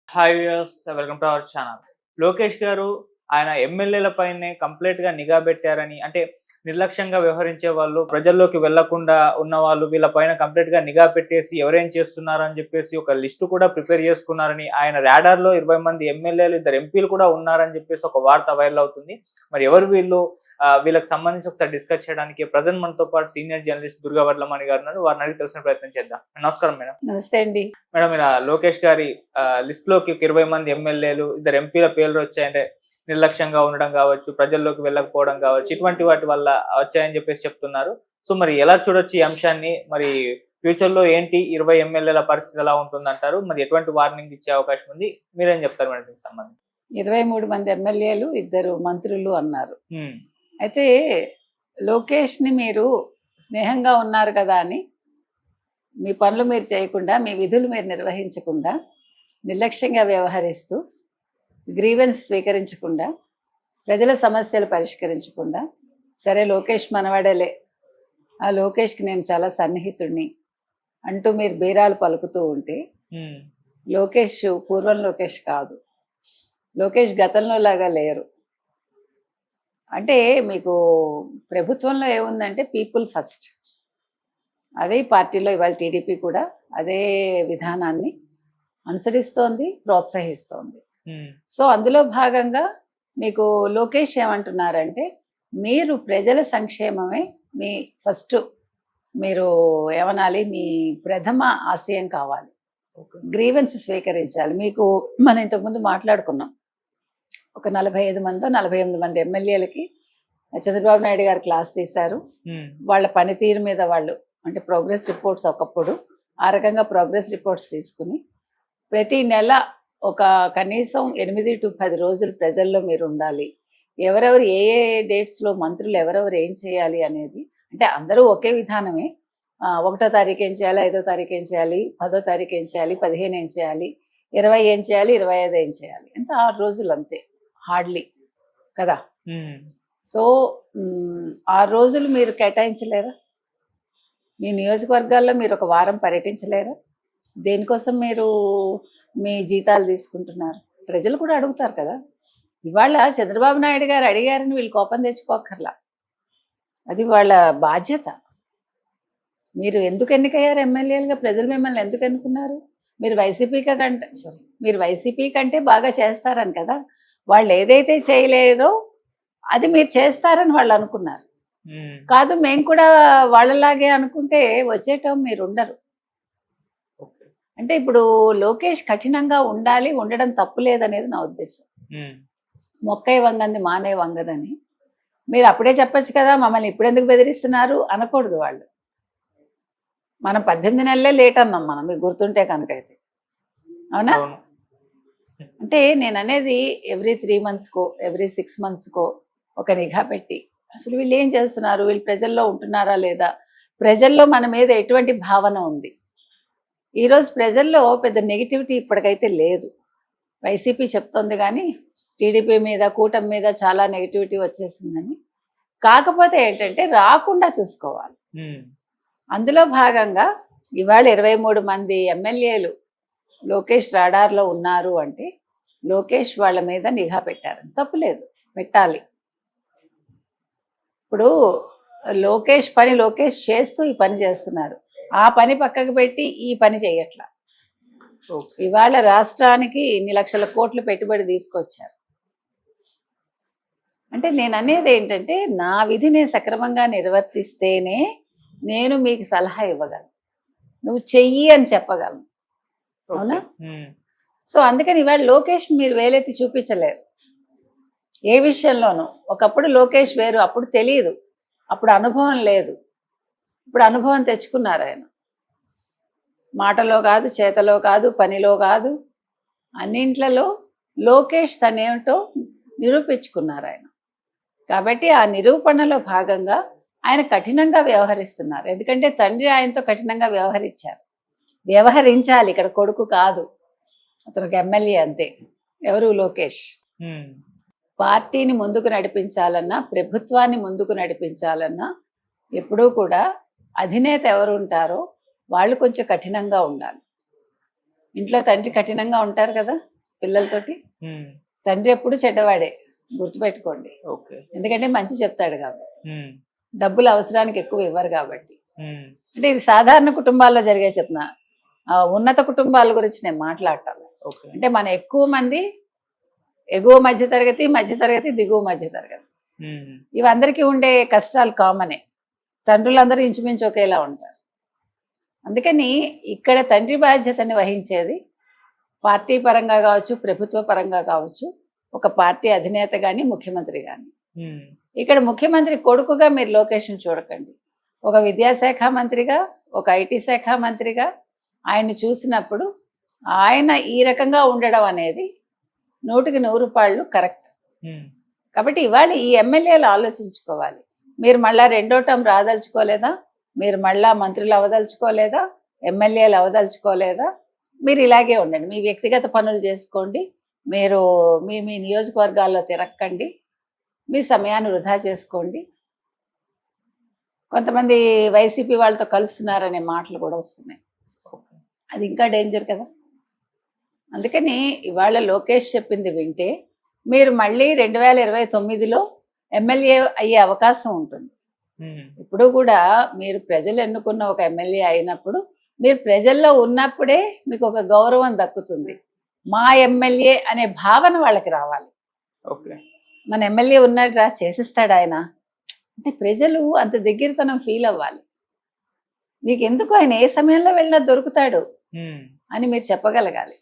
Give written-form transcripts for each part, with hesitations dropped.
Hi viewers, welcome to our channel. Lokesh గారు ఆయన ఎమ్మెల్యేల పైనే కంప్లీట్‌గా నిఘా పెట్టారని, అంటే నిర్లక్ష్యంగా వ్యవహరించే వాళ్ళు, ప్రజల్లోకి వెళ్లకుండా ఉన్నవాళ్ళు వీళ్ళ పైన కంప్లీట్‌గా నిఘా పెట్టేసి ఎవరేం చేస్తున్నారని చెప్పేసి ఒక లిస్ట్ కూడా ప్రిపేర్ చేసుకున్నారని, ఆయన రాడార్‌లో 20 మంది ఎమ్మెల్యేలు, 2 ఎంపీలు కూడా ఉన్నారని చెప్పేసి ఒక వార్త వైరల్ అవుతుంది. మరి ఎవరు వీళ్ళు? వీళ్ళకి సంబంధించి ఒకసారి డిస్కస్ చేయడానికి ప్రెజెంట్ మనతో పాటు సీనియర్ జర్నలిస్ట్ దుర్గా వడ్లమణి గారు ఉన్నారు. వారిని అడిగి తెలిసిన ప్రయత్నం చేద్దాం. నమస్కారం మేడం. నమస్తే అండి. మేడం, ఇలా లోకేష్ గారి లిస్ట్ లోకి 20 మంది ఎమ్మెల్యేలు, 2 ఎంపీల పేర్లు వచ్చాయంటే నిర్లక్ష్యంగా ఉండడం కావచ్చు, ప్రజల్లోకి వెళ్ళకపోవడం కావచ్చు, ఇటువంటి వాటి వల్ల వచ్చాయని చెప్పేసి చెప్తున్నారు. సో మరి ఎలా చూడొచ్చు ఈ అంశాన్ని? మరి ఫ్యూచర్ లో ఏంటి 20 ఎమ్మెల్యేల పరిస్థితి ఎలా ఉంటుందంటారు? మరి ఎటువంటి వార్నింగ్ ఇచ్చే అవకాశం ఉంది? మీరేం చెప్తారు మేడం దీనికి సంబంధించి? 23 మంది ఎమ్మెల్యేలు, 2 మంత్రులు అన్నారు. హ్మ్. అయితే లోకేష్‌ని మీరు స్నేహంగా ఉన్నారు కదా అని మీ పనులు మీరు చేయకుండా, మీ విధులు మీరు నిర్వహించకుండా, నిర్లక్ష్యంగా వ్యవహరిస్తూ, గ్రీవెన్స్ స్వీకరించకుండా, ప్రజల సమస్యలు పరిష్కరించకుండా, సరే లోకేష్ మనవాడేలే, ఆ లోకేష్‌కి నేను చాలా సన్నిహితుడిని అంటూ మీరు బీరాలు పలుకుతూ ఉంటే, హ్మ్. లోకేష్ పూర్వం లోకేష్ కాదు. లోకేష్ గతంలో లాగా లేరు. అంటే మీకు ప్రభుత్వంలో ఏముందంటే పీపుల్ ఫస్ట్. అదే పార్టీలో ఇవాళ టీడీపీ కూడా అదే విధానాన్ని అనుసరిస్తోంది, ప్రోత్సహిస్తోంది. హ్మ్. సో అందులో భాగంగా మీకు లోకేష్ ఏమంటున్నారంటే, మీరు ప్రజల సంక్షేమమే మీ ఫస్ట్, మీరు ఏమనాలి, మీ ప్రథమ ఆశయం కావాలి. ఓకే. గ్రీవెన్స్ స్వీకరించాలి. మీకు మనం ఇంతకుముందు మాట్లాడుకున్నాం. ఒక 45 మందో 48 మంది ఎమ్మెల్యేలకి చంద్రబాబు నాయుడు గారు క్లాస్ తీశారు. హ్మ్. వాళ్ళ పనితీరు మీద వాళ్ళు, అంటే ప్రోగ్రెస్ రిపోర్ట్స్ ఒకప్పుడు ఆ రకంగా ప్రోగ్రెస్ రిపోర్ట్స్ తీసుకుని ప్రతి నెల ఒక కనీసం 8 to 10 రోజులు ప్రజల్లో మీరు ఉండాలి. ఎవరెవరు ఏ ఏ డేట్స్లో మంత్రులు ఎవరెవరు ఏం చేయాలి అనేది, అంటే అందరూ ఒకే విధానమే. 1వ తారీఖు ఏం చేయాలి, 5వ తారీఖు ఏం చేయాలి, 10వ తారీఖు ఏం చేయాలి, 15 ఏం చేయాలి, 20 ఏం చేయాలి, 25 ఏం చేయాలి, ఎంత 6 రోజులు అంతే హార్డ్లీ కదా. హ్మ్. సో 6 రోజులు మీరు కేటాయించలేరా? మీ నియోజకవర్గాల్లో మీరు ఒక వారం పర్యటించలేరా? దేనికోసం మీరు మీ జీతాలు తీసుకుంటున్నారు? ప్రజలు కూడా అడుగుతారు కదా. ఇవాళ చంద్రబాబు నాయుడు గారు అడిగారని వీళ్ళు కోపం తెచ్చుకోకర్లా, అది వాళ్ళ బాధ్యత. మీరు ఎందుకు ఎన్నికయ్యారు ఎమ్మెల్యేలుగా? ప్రజలు మిమ్మల్ని ఎందుకు ఎన్నుకున్నారు? మీరు వైసీపీ కంటే బాగా చేస్తారని కదా. వాళ్ళు ఏదైతే చేయలేదో అది మీరు చేస్తారని వాళ్ళు అనుకున్నారు. కాదు, మేము కూడా వాళ్ళలాగే అనుకుంటే వచ్చే టర్మ్ మీరు ఉండరు. అంటే ఇప్పుడు లోకేష్ కఠినంగా ఉండాలి, ఉండడం తప్పు లేదనేది నా ఉద్దేశం. మొక్కై వంగంది మానే వంగదని మీరు అప్పుడే చెప్పచ్చు కదా. మమ్మల్ని ఇప్పుడు ఎందుకు బెదిరిస్తున్నారు అనకూడదు వాళ్ళు. మనం 18 నెలలే లేట్ అన్నాం మనం, మీకు గుర్తుంటే కనుక. అయితే అవునా? అంటే నేను అనేది ఎవ్రీ 3 monthsకో ఎవ్రీ 6 monthsకో ఒక నిఘా పెట్టి అసలు వీళ్ళు ఏం చేస్తున్నారు, వీళ్ళు ప్రజల్లో ఉంటున్నారా లేదా, ప్రజల్లో మన మీద ఎటువంటి భావన ఉంది. ఈరోజు ప్రజల్లో పెద్ద నెగిటివిటీ ఇప్పటికైతే లేదు. వైసీపీ చెప్తోంది కానీ టీడీపీ మీద, కూటమి మీద చాలా నెగిటివిటీ వచ్చేసిందని. కాకపోతే ఏంటంటే రాకుండా చూసుకోవాలి. అందులో భాగంగా ఇవాళ 23 మంది ఎమ్మెల్యేలు లోకేష్ రాడార్లో ఉన్నారు అంటే లోకేష్ వాళ్ళ మీద నిఘా పెట్టారని తప్పులేదు, పెట్టాలి. ఇప్పుడు లోకేష్ పని లోకేష్ చేస్తూ ఈ పని చేస్తున్నారు. ఆ పని పక్కకు పెట్టి ఈ పని చేయట్లా. ఇవాళ రాష్ట్రానికి ఇన్ని లక్షల కోట్లు పెట్టుబడి తీసుకొచ్చారు. అంటే నేను అనేది ఏంటంటే, నా విధి నేను సక్రమంగా నిర్వర్తిస్తేనే నేను మీకు సలహా ఇవ్వగలను, నువ్వు చెయ్యి అని చెప్పగలను. అవునా? సో అందుకని ఇవాళ లోకేష్ మీరు వేలెత్తి చూపించలేరు ఏ విషయంలోనూ. ఒకప్పుడు లోకేష్ వేరు, అప్పుడు తెలియదు, అప్పుడు అనుభవం లేదు. ఇప్పుడు అనుభవం తెచ్చుకున్నారు ఆయన. మాటలో కాదు, చేతలో కాదు, పనిలో కాదు, అన్నింట్లలో లోకేష్ తనేమిటో నిరూపించుకున్నారు ఆయన. కాబట్టి ఆ నిరూపణలో భాగంగా ఆయన కఠినంగా వ్యవహరిస్తున్నారు. ఎందుకంటే తండ్రి ఆయనతో కఠినంగా వ్యవహరించాలి. ఇక్కడ కొడుకు కాదు, అతనికి ఎమ్మెల్యే అంతే. ఎవరు? లోకేష్. పార్టీని ముందుకు నడిపించాలన్నా, ప్రభుత్వాన్ని ముందుకు నడిపించాలన్నా ఎప్పుడూ కూడా అధినేత ఎవరు ఉంటారో వాళ్ళు కొంచెం కఠినంగా ఉండాలి. ఇంట్లో తండ్రి కఠినంగా ఉంటారు కదా, పిల్లలతోటి. తండ్రి ఎప్పుడు చెడ్డవాడే, గుర్తుపెట్టుకోండి. ఓకే. ఎందుకంటే మంచి చెప్తాడు కాబట్టి, డబ్బులు అవసరానికి ఎక్కువ ఇవ్వరు కాబట్టి. అంటే ఇది సాధారణ కుటుంబాల్లో జరిగే చెప్తున్నా, ఉన్నత కుటుంబాల గురించి నేను మాట్లాడతాను. ఓకే. అంటే మన ఎక్కువ మంది ఎగువ మధ్యతరగతి, మధ్యతరగతి, దిగువ మధ్యతరగతి. ఇవందరికీ ఉండే కష్టాలు కామనే. తండ్రులందరూ ఇంచుమించు ఒకేలా ఉంటారు. అందుకని ఇక్కడ తండ్రి బాధ్యతని వహించేది పార్టీ పరంగా కావచ్చు, ప్రభుత్వ పరంగా కావచ్చు, ఒక పార్టీ అధినేత కానీ, ముఖ్యమంత్రి కానీ. ఇక్కడ ముఖ్యమంత్రి కొడుకుగా మీరు లోకేష్ని చూడకండి. ఒక విద్యాశాఖ మంత్రిగా, ఒక ఐటీ శాఖ మంత్రిగా ఆయన్ని చూసినప్పుడు ఆయన ఈ రకంగా ఉండడం అనేది 100కి 100 కరెక్ట్. కాబట్టి ఇవాళ ఈ ఎమ్మెల్యేలు ఆలోచించుకోవాలి. మీరు మళ్ళా రెండో టర్మ్ రాదలుచుకోలేదా? మీరు మళ్ళా మంత్రులు అవదలుచుకోలేదా? ఎమ్మెల్యేలు అవదలుచుకోలేదా? మీరు ఇలాగే ఉండండి, మీ వ్యక్తిగత పనులు చేసుకోండి, మీరు మీ మీ నియోజకవర్గాల్లో తిరక్కండి, మీ సమయాన్ని వృధా చేసుకోండి. కొంతమంది వైసీపీ వాళ్ళతో కలుస్తున్నారనే మాటలు కూడా వస్తున్నాయి. అది ఇంకా డేంజర్ కదా. అందుకని ఇవాళ లోకేష్ చెప్పింది వింటే మీరు మళ్ళీ 2029లో ఎమ్మెల్యే అయ్యే అవకాశం ఉంటుంది. ఇప్పుడు కూడా మీరు ప్రజలు ఎన్నుకున్న ఒక ఎమ్మెల్యే అయినప్పుడు, మీరు ప్రజల్లో ఉన్నప్పుడే మీకు ఒక గౌరవం దక్కుతుంది. మా ఎమ్మెల్యే అనే భావన వాళ్ళకి రావాలి. ఓకే. మన ఎమ్మెల్యే ఉన్నాడు రా, చేసిస్తాడు ఆయన అంటే ప్రజలు అంత దగ్గరతనం ఫీల్ అవ్వాలి. నీకు ఎందుకు ఆయన ఏ సమయంలో వెళ్ళినా దొరుకుతాడు అని మీరు చెప్పగలగాలి.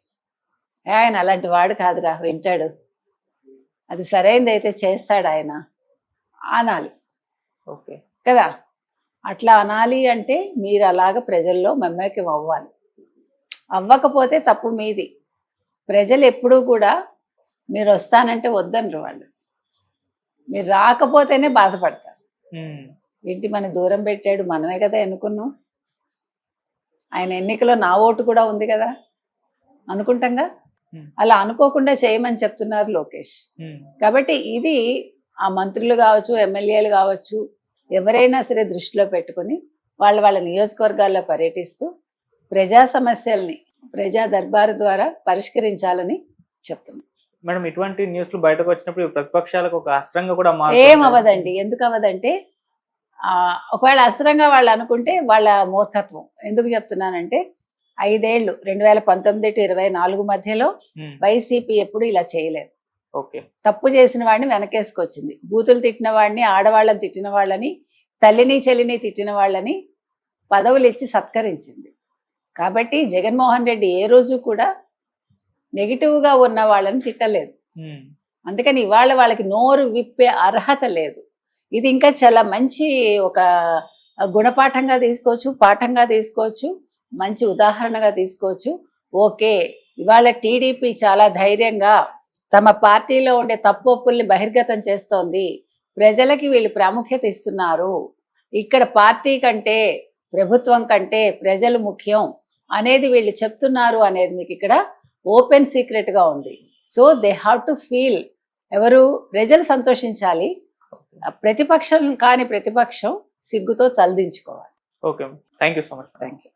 ఆయన అలాంటి వాడు కాదురా, వింటాడు, అది సరైనది అయితే చేస్తాడు ఆయన అనాలి. ఓకే కదా. అట్లా అనాలి అంటే మీరు అలాగ ప్రజల్లో మమ్మకం అవ్వాలి. అవ్వకపోతే తప్పు మీది. ప్రజలు ఎప్పుడూ కూడా మీరు వస్తానంటే వద్దనరు వాళ్ళు, మీరు రాకపోతేనే బాధపడతారు. ఏంటి మన దూరం పెట్టాడు, మనమే కదా ఎన్నుకున్నాం, ఆయన ఎన్నికలో నా ఓటు కూడా ఉంది కదా అనుకుంటాంగా. అలా అనుకోకుండా చేయమని చెప్తున్నారు లోకేష్. కాబట్టి ఇది ఆ మంత్రులు కావచ్చు, ఎమ్మెల్యేలు కావచ్చు, ఎవరైనా సరే దృష్టిలో పెట్టుకుని వాళ్ళ నియోజకవర్గాల్లో పర్యటిస్తూ ప్రజా సమస్యల్ని ప్రజా దర్బారు ద్వారా పరిష్కరించాలని చెప్తున్నాం. మేడం, ఇటువంటి న్యూస్లు బయటకు వచ్చినప్పుడు ప్రతిపక్షాలకు ఒక అస్త్రంగా కూడా ఏం అవ్వదండి. ఎందుకు అవ్వదంటే ఒకవేళ అస్త్రంగా వాళ్ళు అనుకుంటే వాళ్ళ మూర్ఖత్వం. ఎందుకు చెప్తున్నానంటే 5 ఏళ్ళు 2019 to 24 మధ్యలో వైసీపీ ఎప్పుడు ఇలా చేయలేదు. ఓకే. తప్పు చేసిన వాడిని వెనకేసుకొచ్చింది, బూతులు తిట్టిన వాడిని, ఆడవాళ్ళని తిట్టిన వాళ్ళని, తల్లిని చెల్లిని తిట్టిన వాళ్ళని పదవులు ఇచ్చి సత్కరించింది. కాబట్టి జగన్మోహన్ రెడ్డి ఏ రోజు కూడా నెగిటివ్గా ఉన్న వాళ్ళని తిట్టలేదు. అందుకని ఇవాళ వాళ్ళకి నోరు విప్పే అర్హత లేదు. ఇది ఇంకా చాలా మంచి ఒక గుణపాఠంగా తీసుకోవచ్చు, పాఠంగా తీసుకోవచ్చు, మంచి ఉదాహరణగా తీసుకోవచ్చు. ఓకే, ఇవాళ టీడీపీ చాలా ధైర్యంగా తమ పార్టీలో ఉండే తప్పొప్పుల్ని బహిర్గతం చేస్తోంది. ప్రజలకి వీళ్ళు ప్రాముఖ్యత ఇస్తున్నారు. ఇక్కడ పార్టీ కంటే, ప్రభుత్వం కంటే ప్రజలు ముఖ్యం అనేది వీళ్ళు చెప్తున్నారు అనేది మీకు ఇక్కడ ఓపెన్ సీక్రెట్గా ఉంది. So they have to feel, ఎవరు ప్రజలు సంతోషించాలి, ప్రతిపక్షం కాని ప్రతిపక్షం సిగ్గుతో తలదించుకోవాలి. Okay, thank you so much. Thank you.